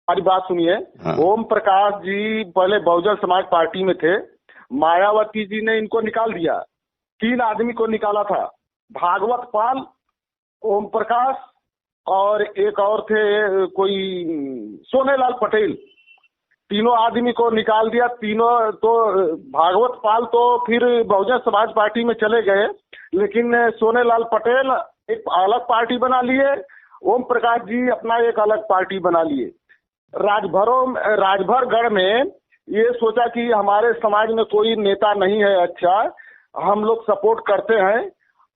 हमारी बात सुनिए। हाँ। ओम प्रकाश जी पहले बहुजन समाज पार्टी में थे, मायावती जी ने इनको निकाल दिया। 3 आदमी को निकाला था, भागवत पाल, ओम प्रकाश और एक और थे कोई सोनेलाल पटेल। तीनों आदमी को निकाल दिया। तीनों तो भागवत पाल तो फिर बहुजन समाज पार्टी में चले गए, लेकिन सोनेलाल पटेल एक अलग पार्टी बना लिए, ओम प्रकाश जी अपना एक अलग पार्टी बना लिए। राजभरगढ़ में ये सोचा कि हमारे समाज में कोई नेता नहीं है अच्छा, हम लोग सपोर्ट करते हैं,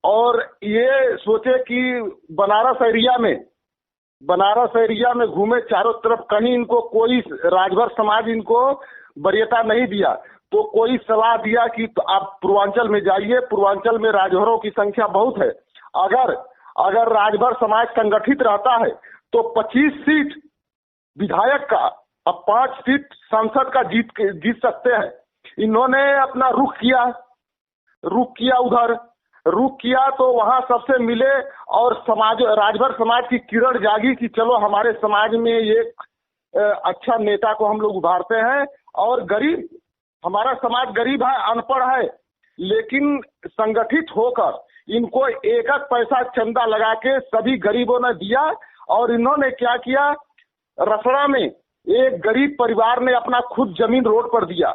और ये सोचे कि बनारस एरिया में घूमे चारों तरफ, कहीं इनको कोई राजभर समाज इनको वरीयता नहीं दिया। तो कोई सलाह दिया कि तो आप पूर्वांचल में जाइए, पूर्वांचल में राजभरों की संख्या बहुत है, अगर राजभर समाज संगठित रहता है तो 25 सीट विधायक का अब 5 सीट सांसद का जीत सकते हैं। इन्होंने अपना रुख किया तो वहां सबसे मिले, और राजभर समाज की किरण जागी कि चलो हमारे समाज में ये अच्छा नेता को हम लोग उभारते हैं। और हमारा समाज गरीब है, अनपढ़ है, लेकिन संगठित होकर इनको एक पैसा चंदा लगा के सभी गरीबों ने दिया। और इन्होंने क्या किया, रसड़ा में एक गरीब परिवार ने अपना खुद जमीन रोड पर दिया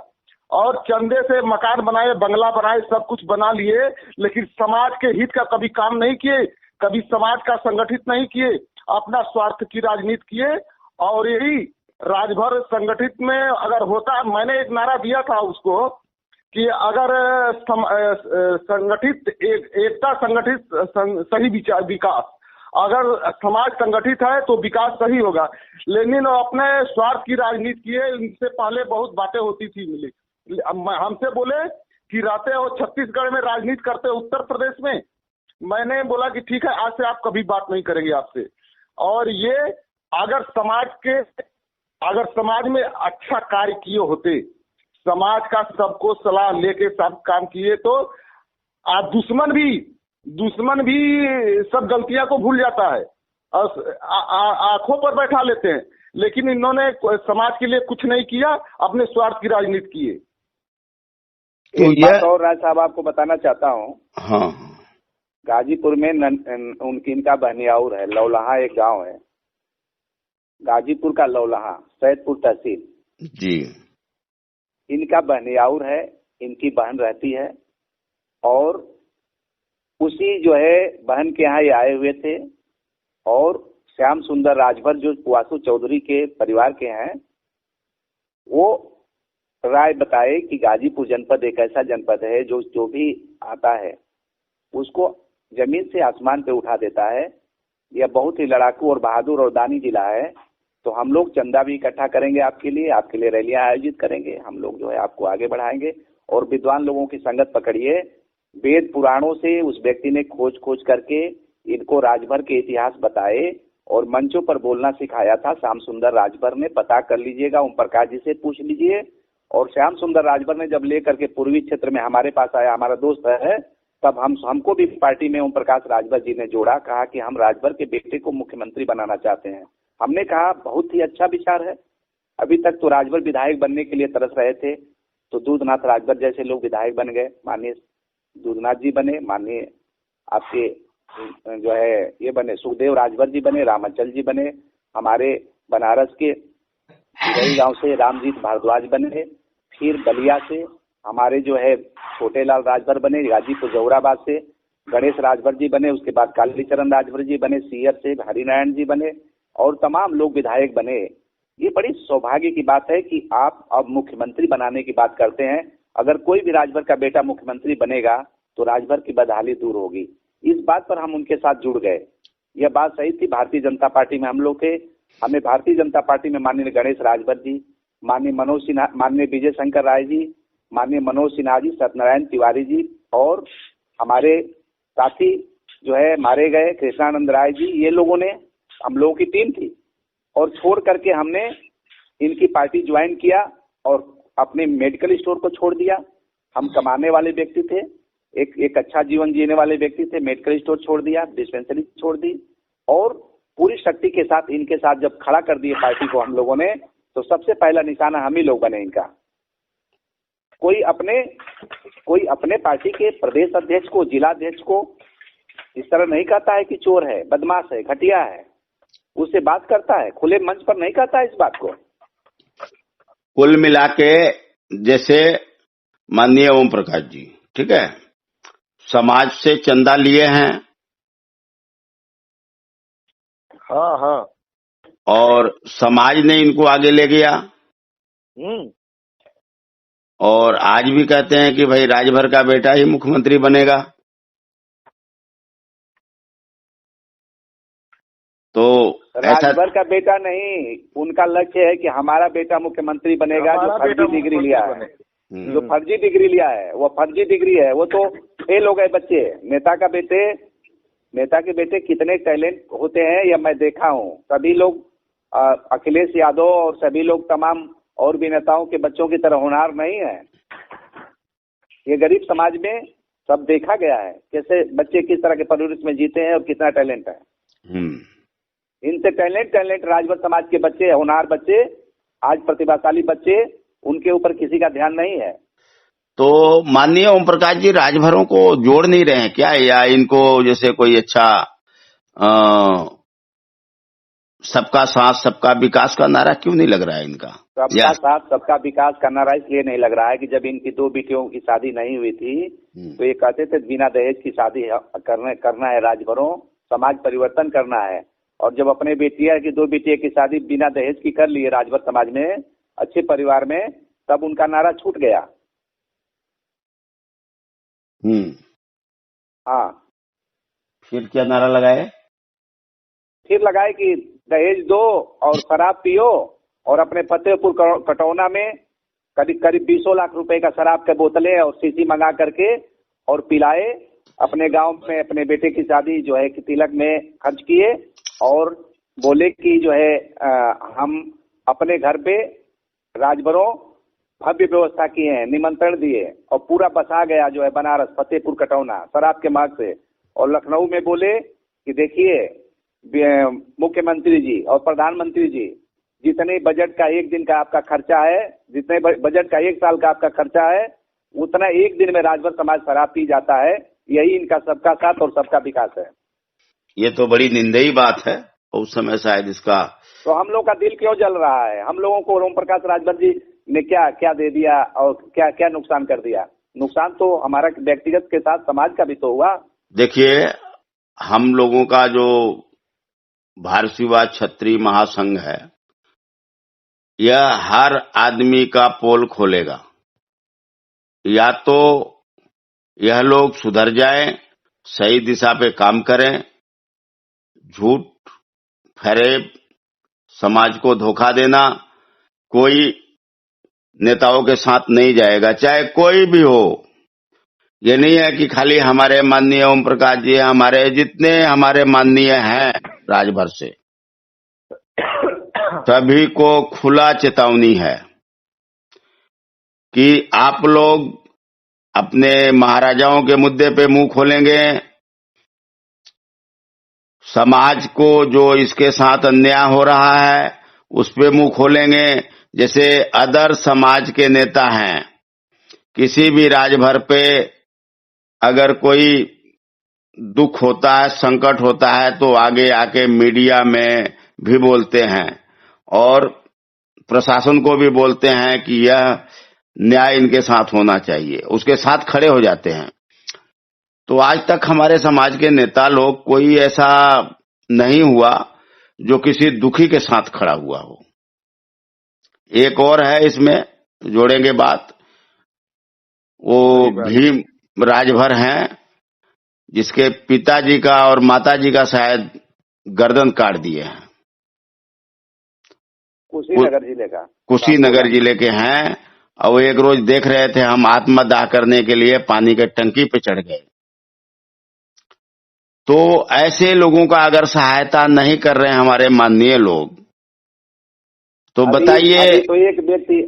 और चंदे से मकान बनाए, बंगला बनाए, सब कुछ बना लिए, लेकिन समाज के हित का कभी काम नहीं किए, कभी समाज का संगठित नहीं किए, अपना स्वार्थ की राजनीति किए। और यही राजभर संगठित में अगर होता, मैंने एक नारा दिया था उसको कि अगर संगठित एकता संगठित सही विकास, अगर समाज संगठित है तो विकास सही होगा। लेकिन अपने स्वार्थ की राजनीति किए। इनसे पहले बहुत बातें होती थी, मिली हमसे बोले कि रहते हो छत्तीसगढ़ में, राजनीति करते हो उत्तर प्रदेश में। मैंने बोला कि ठीक है, आज से आप कभी बात नहीं करेंगे आपसे। और ये अगर समाज में अच्छा कार्य किए होते, समाज का सबको सलाह लेके सब काम किए, तो आज दुश्मन भी सब गलतियां को भूल जाता है और आंखों पर बैठा लेते हैं। लेकिन इन्होंने समाज के लिए कुछ नहीं किया, अपने स्वार्थ की राजनीति किए। तो एक बात और राज साहब आपको बताना चाहता हूँ। हाँ। गाजीपुर में इनका बहनियाउर है, लौलहा एक गांव है, गाजीपुर का लौलहा, सैदपुर तहसील जी। इनका बहनियाउर है, इनकी बहन रहती है, और उसी जो है बहन के यहाँ ये आए हुए थे। और श्याम सुंदर राजभर जो वासु चौधरी के परिवार के हैं, वो राय बताए कि गाजीपुर जनपद एक ऐसा जनपद है जो भी आता है उसको जमीन से आसमान पे उठा देता है। यह बहुत ही लड़ाकू और बहादुर और दानी जिला है। तो हम लोग चंदा भी इकट्ठा करेंगे आपके लिए रैलियां आयोजित करेंगे, हम लोग जो है आपको आगे बढ़ाएंगे। और विद्वान लोगों की संगत पकड़िए, वेद पुराणों से उस व्यक्ति ने खोज करके इनको राजभर के इतिहास बताए और मंचों पर बोलना सिखाया था श्याम सुंदर राजभर ने। पता कर लीजिएगा, ओम प्रकाश जी से पूछ लीजिए। और श्याम सुंदर राजभर ने जब लेकर के पूर्वी क्षेत्र में हमारे पास आया, हमारा दोस्त है, तब हमको भी पार्टी में ओम प्रकाश राजभर जी ने जोड़ा, कहा कि हम राजभर के बेटे को मुख्यमंत्री बनाना चाहते हैं। हमने कहा बहुत ही अच्छा विचार है। अभी तक तो राजभर विधायक बनने के लिए तरस रहे थे, तो दूधनाथ राजभर जैसे लोग विधायक बन गए। माननीय दूधनाथ जी बने, माननीय आपके जो है ये बने सुखदेव राजभर जी बने, रामाचल जी बने, हमारे बनारस के गांव से रामजीत भारद्वाज बने, फिर बलिया से हमारे जो है छोटे लाल राजभर बने, गाजीपुर जौहराबाद से गणेश राजभर जी बने, उसके बाद कालीचरण राजभर जी बने, सीयर से हरिनारायण जी बने, और तमाम लोग विधायक बने। ये बड़ी सौभाग्य की बात है कि आप अब मुख्यमंत्री बनाने की बात करते हैं। अगर कोई भी राजभर का बेटा मुख्यमंत्री बनेगा तो राजभर की बदहाली दूर होगी। इस बात पर हम उनके साथ जुड़ गए। यह बात सही थी। भारतीय जनता पार्टी में हम लोग थे, हमें भारतीय जनता पार्टी में माननीय गणेश राजभर जी, माननीय मनोज सिन्हा, माननीय विजय शंकर राय जी, माननीय मनोज सिन्हा जी, सत्यनारायण तिवारी जी, और हमारे साथी जो है मारे गए कृष्णानंद राय जी, ये लोगों ने, हम लोगों की टीम थी। और छोड़ करके हमने इनकी पार्टी ज्वाइन किया और अपने मेडिकल स्टोर को छोड़ दिया। हम कमाने वाले व्यक्ति थे, एक अच्छा जीवन जीने वाले व्यक्ति थे। मेडिकल स्टोर छोड़ दिया, डिस्पेंसरी छोड़ दी, और पूरी शक्ति के साथ इनके साथ जब खड़ा कर दिए पार्टी को हम लोगों ने, तो सबसे पहला निशाना हम ही लोग बने इनका। कोई अपने पार्टी के प्रदेश अध्यक्ष को, जिला अध्यक्ष को इस तरह नहीं कहता है कि चोर है, बदमाश है, घटिया है। उससे बात करता है, खुले मंच पर नहीं कहता है इस बात को। कुल मिला के जैसे माननीय ओम प्रकाश जी, ठीक है, समाज से चंदा लिए हैं। हाँ हाँ। और समाज ने इनको आगे ले गया। और आज भी कहते हैं कि भाई राजभर का बेटा ही मुख्यमंत्री बनेगा। तो राजभर का बेटा नहीं, उनका लक्ष्य है कि हमारा बेटा मुख्यमंत्री बनेगा, जो फर्जी डिग्री लिया है, जो फर्जी डिग्री लिया है वो फर्जी डिग्री है। वो तो फेल हो गए बच्चे। नेता के बेटे कितने टैलेंट होते हैं यह मैं देखा हूँ। सभी लोग अखिलेश यादव और सभी लोग तमाम और भी नेताओं के बच्चों की तरह होनहार नहीं है। ये गरीब समाज में सब देखा गया है कैसे बच्चे किस तरह के परवरिश में जीते हैं और कितना टैलेंट है। इनसे टैलेंट राजभर समाज के बच्चे, होनहार बच्चे, आज प्रतिभाशाली बच्चे, उनके ऊपर किसी का ध्यान नहीं है। तो माननीय ओम प्रकाश जी राजभरों को जोड़ नहीं रहे हैं क्या, या इनको जैसे कोई अच्छा सबका साथ सबका विकास का नारा क्यों नहीं लग रहा है इनका? सबका साथ सबका विकास का नारा इसलिए नहीं लग रहा है कि जब इनकी 2 बेटियों की शादी नहीं हुई थी तो ये कहते थे बिना दहेज की शादी करना है, राजभरों समाज परिवर्तन करना है। और जब अपने बेटियां की 2 बेटियों की शादी बिना दहेज की कर ली है राजभर समाज में, अच्छे परिवार में, तब उनका नारा छूट गया। हाँ, फिर क्या नारा लगाए? फिर लगाए कि दहेज दो और शराब पियो और अपने फतेहपुर कटौना में करीब 20 लाख रुपए का शराब के बोतलें और शीशी मंगा करके और पिलाए। अपने गांव में अपने बेटे की शादी जो है कि तिलक में खर्च किए और बोले कि जो है हम अपने घर पे राजभरों भव्य व्यवस्था किए हैं, निमंत्रण दिए और पूरा बसा गया जो है बनारस फतेहपुर कटौना शराब के मार्ग से। और लखनऊ में बोले कि देखिए मुख्यमंत्री जी और प्रधानमंत्री जी, जितने बजट का 1 दिन का आपका खर्चा है, जितने बजट का 1 साल का आपका खर्चा है, उतना 1 दिन में राजभर समाज शराब पी जाता है। यही इनका सबका साथ और सबका विकास है। ये तो बड़ी निंदनीय बात है। उस समय शायद इसका तो हम लोग का दिल क्यों जल रहा है? हम लोगों को ओम प्रकाश राजभर जी ने क्या क्या दे दिया और क्या क्या नुकसान कर दिया? नुकसान तो हमारा व्यक्तिगत के साथ समाज का भी तो हुआ। देखिए, हम लोगों का जो भारतीयवाद क्षत्रिय महासंघ है, यह हर आदमी का पोल खोलेगा। या तो यह लोग सुधर जाएं, सही दिशा पे काम करें, झूठ फरेब समाज को धोखा देना कोई नेताओं के साथ नहीं जाएगा, चाहे कोई भी हो। ये नहीं है कि खाली हमारे माननीय ओम प्रकाश जी, हमारे जितने हमारे माननीय हैं राजभर से, सभी को खुला चेतावनी है कि आप लोग अपने महाराजाओं के मुद्दे पे मुंह खोलेंगे, समाज को जो इसके साथ अन्याय हो रहा है उस पे मुंह खोलेंगे। जैसे अदर समाज के नेता हैं, किसी भी राजभर पे अगर कोई दुख होता है, संकट होता है, तो आगे आके मीडिया में भी बोलते हैं और प्रशासन को भी बोलते हैं कि यह न्याय इनके साथ होना चाहिए, उसके साथ खड़े हो जाते हैं। तो आज तक हमारे समाज के नेता लोग कोई ऐसा नहीं हुआ जो किसी दुखी के साथ खड़ा हुआ हो। एक और है, इसमें जोड़ेंगे बात, वो भीम राजभर हैं जिसके पिताजी का और माताजी का शायद गर्दन काट दिए हैं। कुशीनगर जिले के हैं। और वो एक रोज देख रहे थे, हम आत्मदाह करने के लिए पानी के टंकी पे चढ़ गए। तो ऐसे लोगों का अगर सहायता नहीं कर रहे हैं हमारे माननीय लोग, तो बताइए।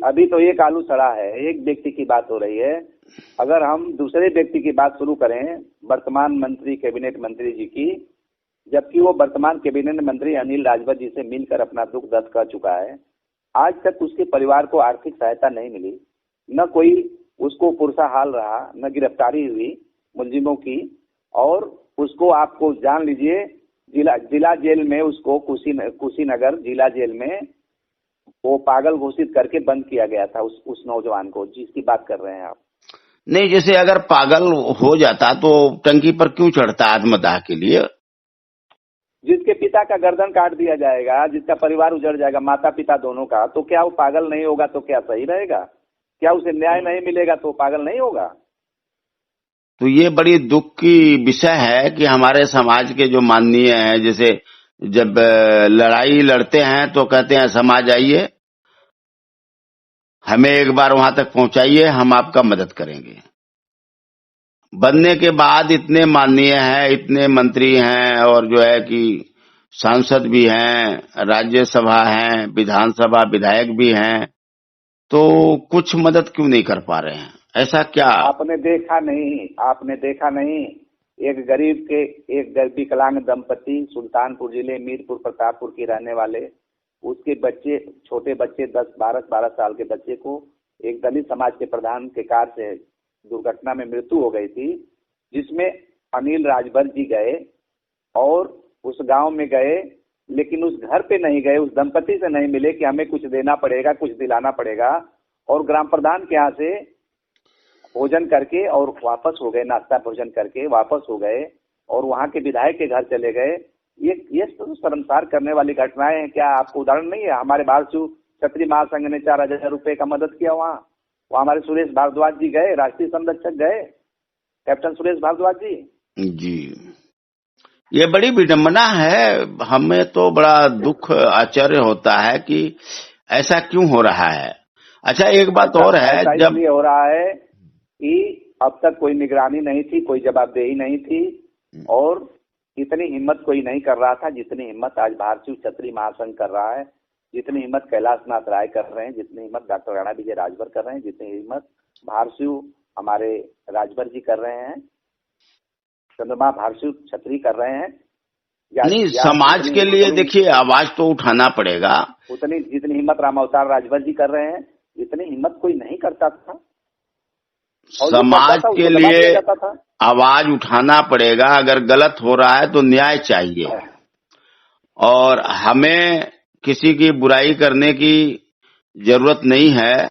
अभी तो एक आलू सड़ा है, एक व्यक्ति की बात हो रही है। अगर हम दूसरे व्यक्ति की बात शुरू करें, वर्तमान मंत्री कैबिनेट मंत्री जी की, जबकि वो वर्तमान कैबिनेट मंत्री अनिल राजभर जी से मिलकर अपना दुख दर्द कर चुका है। आज तक उसके परिवार को आर्थिक सहायता नहीं मिली, न कोई उसको पुरसा हाल रहा, न गिरफ्तारी हुई मुलजिमों की, और उसको आपको जान लीजिए जिला जेल में उसको कुशीनगर जिला जेल में वो पागल घोषित करके बंद किया गया था उस नौजवान को, जिसकी बात कर रहे हैं आप। नहीं, जैसे अगर पागल हो जाता तो टंकी पर क्यों चढ़ता आत्मदाह के लिए? जिसके पिता का गर्दन काट दिया जाएगा, जिसका परिवार उजड़ जाएगा, माता पिता दोनों का, तो क्या वो पागल नहीं होगा? तो क्या सही रहेगा? क्या उसे न्याय नहीं मिलेगा तो पागल नहीं होगा? तो ये बड़ी दुख की विषय है कि हमारे समाज के जो माननीय हैं, जैसे जब लड़ाई लड़ते हैं तो कहते हैं समाज आइए, हमें एक बार वहां तक पहुंचाइए, हम आपका मदद करेंगे। बनने के बाद इतने माननीय हैं, इतने मंत्री हैं, और जो है कि सांसद भी हैं, राज्यसभा हैं, विधानसभा विधायक भी हैं, तो कुछ मदद क्यों नहीं कर पा रहे हैं? ऐसा क्या आपने देखा नहीं? एक विकलांग दंपति सुल्तानपुर जिले मीरपुर प्रतापपुर के रहने वाले, उसके बच्चे, छोटे बच्चे 10-12 साल के बच्चे को एक दलित समाज के प्रधान के कार से दुर्घटना में मृत्यु हो गई थी, जिसमें अनिल राजभर जी गए और उस गांव में गए, लेकिन उस घर पे नहीं गए, उस दंपति से नहीं मिले कि हमें कुछ देना पड़ेगा, कुछ दिलाना पड़ेगा, और ग्राम प्रधान के यहाँ से भोजन करके और वापस हो गए, नाश्ता भोजन करके वापस हो गए, और वहाँ के विधायक के घर चले गए। ये तो शर्मसार करने वाली घटनाएं हैं। क्या आपको उदाहरण नहीं है? हमारे भारतीय क्षत्रिय महासंघ ने 4,000 रुपए का मदद किया वहाँ हमारे सुरेश भारद्वाज जी गए, राष्ट्रीय संरक्षक गए, कैप्टन सुरेश भारद्वाज जी। ये बड़ी विडंबना है। हमें तो बड़ा दुख आश्चर्य होता है कि ऐसा क्यों हो रहा है। अच्छा, एक बात और है, जब ये हो रहा है कि अब तक कोई निगरानी नहीं थी, कोई जवाबदेही नहीं थी, और इतनी हिम्मत कोई नहीं कर रहा था जितनी हिम्मत आज भारतीय क्षत्रिय महासंघ कर रहा है, जितनी हिम्मत कैलाश नाथ राय कर रहे हैं, जितनी हिम्मत डॉक्टर राणा विजय राजभर कर रहे हैं, जितनी हिम्मत भारतीय हमारे राजभर जी कर रहे हैं, चंद्रमा भारतीय क्षत्रिय कर रहे हैं। नहीं, समाज के लिए देखिए आवाज तो उठाना पड़ेगा। उतनी जितनी हिम्मत रामावतार राजभर जी कर रहे हैं, इतनी हिम्मत कोई नहीं करता था। समाज के लिए आवाज उठाना पड़ेगा। अगर गलत हो रहा है तो न्याय चाहिए, और हमें किसी की बुराई करने की जरूरत नहीं है।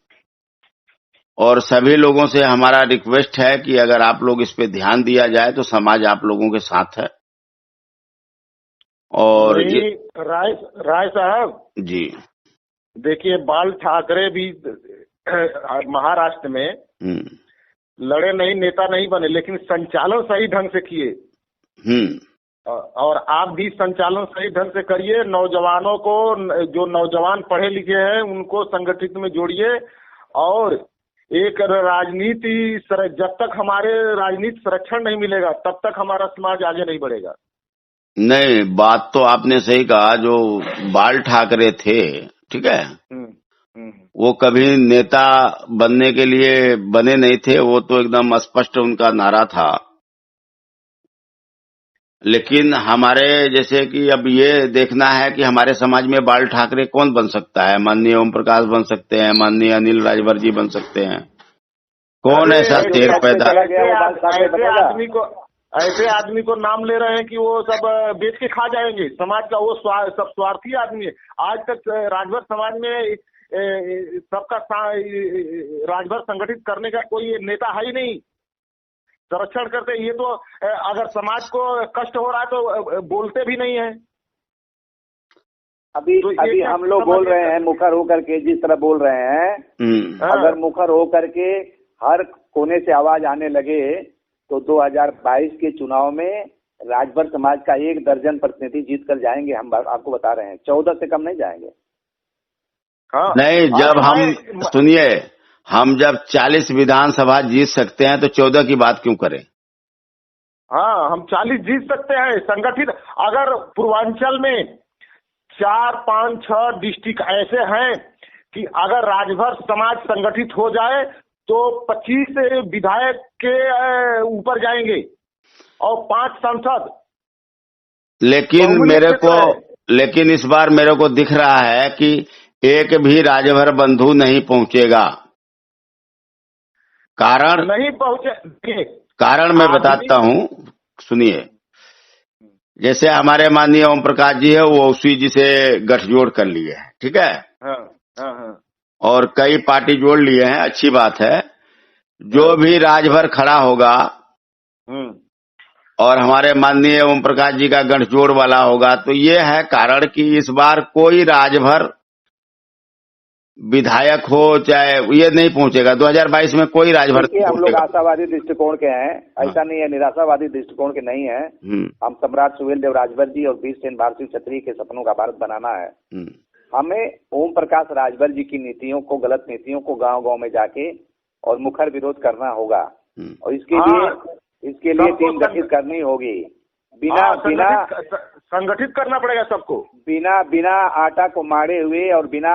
और सभी लोगों से हमारा रिक्वेस्ट है कि अगर आप लोग इस पे ध्यान दिया जाए तो समाज आप लोगों के साथ है। और राय साहब जी, देखिए बाल ठाकरे भी महाराष्ट्र में लड़े नहीं, नेता नहीं बने, लेकिन संचालन सही ढंग से किए। और आप भी संचालन सही ढंग से करिए। नौजवानों को, जो नौजवान पढ़े लिखे हैं, उनको संगठित में जोड़िए। और एक राजनीति, जब तक हमारे राजनीति संरक्षण नहीं मिलेगा तब तक हमारा समाज आगे नहीं बढ़ेगा। नहीं, बात तो आपने सही कहा। जो बाल ठाकरे थे, ठीक है, वो कभी नेता बनने के लिए बने नहीं थे, वो तो एकदम स्पष्ट उनका नारा था। लेकिन हमारे जैसे कि अब ये देखना है कि हमारे समाज में बाल ठाकरे कौन बन सकता है। माननीय ओम प्रकाश बन सकते हैं, माननीय अनिल राजभर जी बन सकते हैं। कौन ऐसा शेर पैदा? ऐसे आदमी को नाम ले रहे हैं कि वो सब बेच के खा जाएंगे समाज का। वो सब स्वार्थी आदमी है। आज तक राजभर समाज में सबका राजभर संगठित करने का कोई नेता है ही नहीं, संरक्षण करते। ये तो अगर समाज को कष्ट हो रहा है तो बोलते भी नहीं है। अभी हम लोग बोल रहे हैं मुखर होकर के, जिस तरह बोल रहे हैं, अगर मुखर होकर के हर कोने से आवाज आने लगे तो 2022 के चुनाव में राजभर समाज का 1 दर्जन प्रतिनिधि जीत कर जाएंगे। हम आपको बता रहे हैं, 14 से कम नहीं जाएंगे। हाँ, नहीं, जब हम सुनिए, हम जब 40 विधानसभा जीत सकते हैं तो 14 की बात क्यों करें? हाँ, हम 40 जीत सकते हैं संगठित। अगर पूर्वांचल में 4, 5, 6 डिस्ट्रिक्ट ऐसे हैं कि अगर राजभर समाज संगठित हो जाए तो 25 विधायक के ऊपर जाएंगे और 5 सांसद। लेकिन लेकिन इस बार मेरे को दिख रहा है कि एक भी राजभर बंधु नहीं पहुंचेगा। कारण नहीं पहुंचे। कारण मैं बताता हूं, सुनिए। जैसे हमारे माननीय ओम प्रकाश जी है, वो उसी जी से गठजोड़ कर लिए हैं, ठीक है। हाँ। और कई पार्टी जोड़ लिए हैं, अच्छी बात है। जो भी राजभर खड़ा होगा और हमारे माननीय ओम प्रकाश जी का गठजोड़ वाला होगा, तो ये है कारण कि इस बार कोई राजभर विधायक हो चाहे ये नहीं पहुंचेगा। 2022 में कोई राजभर नहीं हम लोग पहुंचेगा। आशावादी दृष्टिकोण के हैं, ऐसा नहीं है निराशावादी दृष्टिकोण के नहीं है। हम सम्राट सुहेलदेव राजभर जी और वीरसेन भारती क्षत्रिय के सपनों का भारत बनाना है। हमें ओम प्रकाश राजभर जी की नीतियों को, गलत नीतियों को गांव गांव में जाके और मुखर विरोध करना होगा। और इसके लिए टीम गठित करनी होगी। बिना संगठित करना पड़ेगा सबको। बिना आटा को मारे हुए और बिना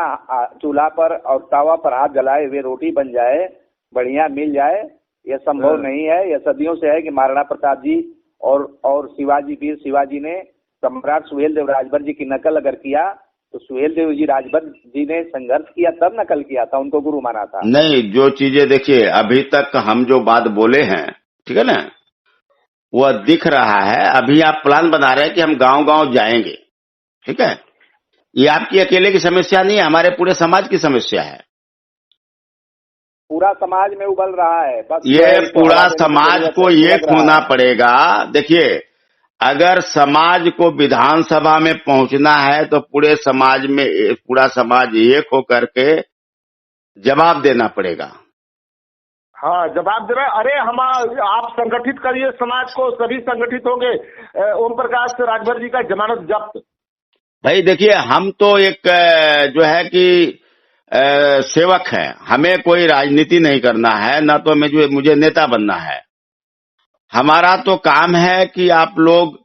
चूल्हा पर और तावा पर हाथ जलाए हुए रोटी बन जाए, बढ़िया मिल जाए, यह संभव नहीं है। यह सदियों से है कि महाराणा प्रताप जी और शिवाजी, वीर शिवाजी ने सम्राट सुहेलदेव राजभर जी की नकल अगर किया तो सुहेलदेव जी राजभर जी ने संघर्ष किया तब नकल किया था, उनको गुरु माना था। नहीं, जो चीजें देखिए अभी तक हम जो बात बोले हैं, ठीक है ना, वह दिख रहा है। अभी आप प्लान बना रहे हैं कि हम गांव गांव जाएंगे, ठीक है। ये आपकी अकेले की समस्या नहीं है, हमारे पूरे समाज की समस्या है। पूरा समाज में उबल रहा है। बस ये पूरा समाज को ये खोना पड़ेगा। देखिए, अगर समाज को विधानसभा में पहुंचना है तो पूरा समाज एक होकर के जवाब देना पड़ेगा। हाँ, जवाब दे रहे। अरे आप संगठित करिए समाज को, सभी संगठित होंगे। ओम प्रकाश राजभर जी का जमानत जब्त। भाई देखिए, हम तो एक जो है कि सेवक है, हमें कोई राजनीति नहीं करना है, ना तो मुझे नेता बनना है। हमारा तो काम है कि आप लोग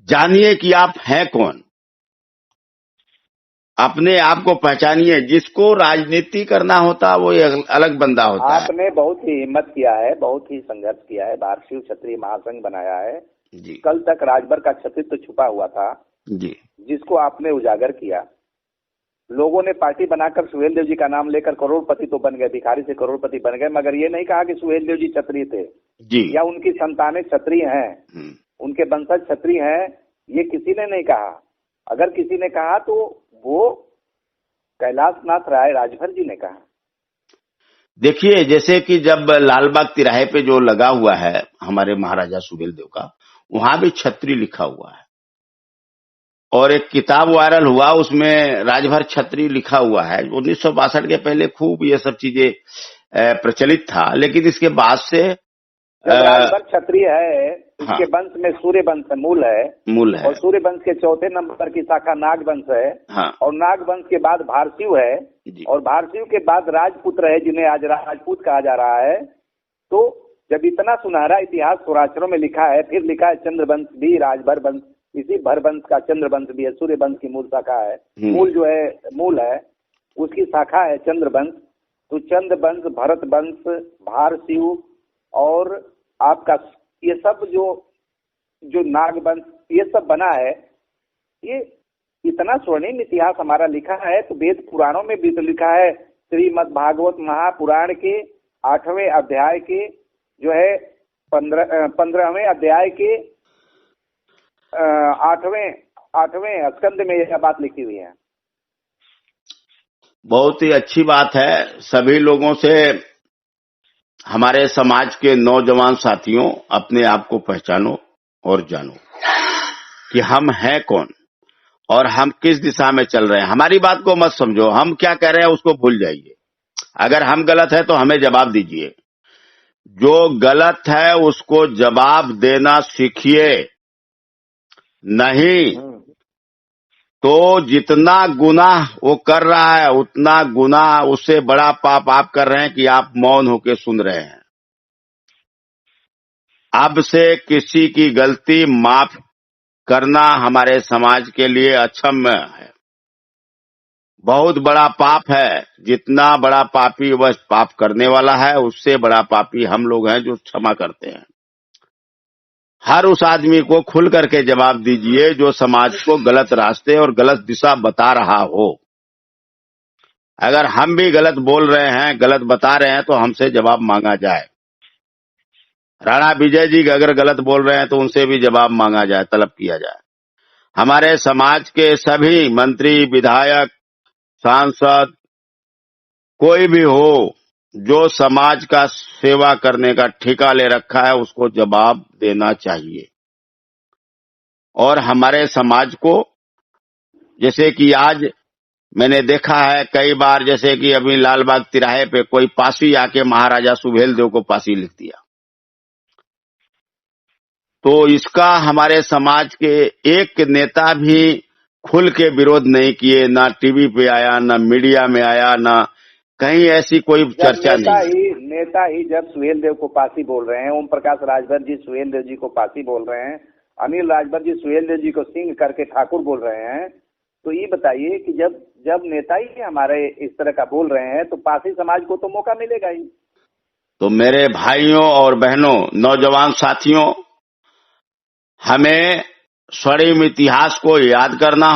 जानिए कि आप हैं कौन, अपने आप को पहचानिए। जिसको राजनीति करना होता है वो अलग बंदा होता है। आपने बहुत ही हिम्मत किया है, बहुत ही संघर्ष किया है, भारतीय क्षत्रिय महासंघ बनाया है जी। कल तक राजभर का क्षत्रित्व छुपा हुआ था जी, जिसको आपने उजागर किया। लोगों ने पार्टी बनाकर सुहेलदेव जी का नाम लेकर करोड़पति तो बन गए, भिखारी से करोड़पति बन गए, मगर ये नहीं कहा कि सुहेलदेव जी क्षत्रिय थे जी, या उनकी संतानें क्षत्रिय हैं, उनके वंशज क्षत्रिय हैं, ये किसी ने नहीं कहा। अगर किसी ने कहा तो वो कैलाशनाथ राय राजभर जी ने कहा। देखिए, जैसे कि जब लालबाग तिराहे पे जो लगा हुआ है हमारे महाराजा सुहेलदेव का, वहां भी क्षत्रिय लिखा हुआ है। और एक किताब वायरल हुआ, उसमें राजभर क्षत्रिय लिखा हुआ है। 1962 के पहले खूब ये सब चीजें प्रचलित था, लेकिन इसके बाद से राजभर क्षत्रिय है। इसके वंश में सूर्य वंश मूल है और सूर्य वंश के चौथे नंबर की शाखा नाग वंश है। हाँ। और नाग वंश के बाद भारसिव है और भारसिव के बाद राजपुत्र है, जिन्हें आज राजपूत कहा जा रहा है। तो जब इतना सुनहरा इतिहास स्वराक्षरों में लिखा है, फिर लिखा है चंद्रवंश भी, राजभर वंश, इसी भरवंश का चंद्रवंश भी है, सूर्य वंश की मूल शाखा है। मूल है उसकी शाखा है चंद्रवंश। तो चंद्रवंश, भरत वंश, भारसिव और आपका ये सब जो नागवंश ये सब बना है, ये इतना स्वर्णिम इतिहास हमारा लिखा है। तो वेद पुराणों में भी तो लिखा है, श्रीमद् भागवत महापुराण के 8वें अध्याय के जो है 15वें अध्याय के 8वें स्कंद में यह बात लिखी हुई है। बहुत ही अच्छी बात है। सभी लोगों से, हमारे समाज के नौजवान साथियों, अपने आप को पहचानो और जानो कि हम हैं कौन और हम किस दिशा में चल रहे हैं। हमारी बात को मत समझो, हम क्या कह रहे हैं उसको भूल जाइए। अगर हम गलत है तो हमें जवाब दीजिए, जो गलत है उसको जवाब देना सीखिए। नहीं तो जितना गुनाह वो कर रहा है, उतना गुनाह, उससे बड़ा पाप आप कर रहे हैं कि आप मौन होकर सुन रहे हैं। अब से किसी की गलती माफ करना हमारे समाज के लिए अक्षम्य है, बहुत बड़ा पाप है। जितना बड़ा पापी वह पाप करने वाला है, उससे बड़ा पापी हम लोग हैं जो क्षमा करते हैं। हर उस आदमी को खुल करके जवाब दीजिए जो समाज को गलत रास्ते और गलत दिशा बता रहा हो। अगर हम भी गलत बोल रहे हैं, गलत बता रहे हैं, तो हमसे जवाब मांगा जाए। राणा विजय जी अगर गलत बोल रहे हैं तो उनसे भी जवाब मांगा जाए, तलब किया जाए। हमारे समाज के सभी मंत्री, विधायक, सांसद, कोई भी हो जो समाज का सेवा करने का ठेका ले रखा है, उसको जवाब देना चाहिए। और हमारे समाज को, जैसे कि आज मैंने देखा है कई बार, जैसे कि अभी लालबाग तिराहे पे कोई पासी आके महाराजा सुहेलदेव को पासी लिख दिया, तो इसका हमारे समाज के एक नेता भी खुल के विरोध नहीं किए, ना टीवी पे आया, ना मीडिया में आया, ना कहीं ऐसी कोई चर्चा नहीं। नेता ही जब सुहेलदेव को पासी बोल रहे हैं, ओम प्रकाश राजभर जी सुहेलदेव जी को पासी बोल रहे हैं, अनिल राजभर जी सुहेलदेव जी को सिंह करके ठाकुर बोल रहे हैं, तो ये बताइए कि जब नेता ही हमारे इस तरह का बोल रहे हैं तो पासी समाज को तो मौका मिलेगा ही। तो मेरे भाइयों और बहनों, नौजवान साथियों, हमें स्वर्णिम इतिहास को याद करना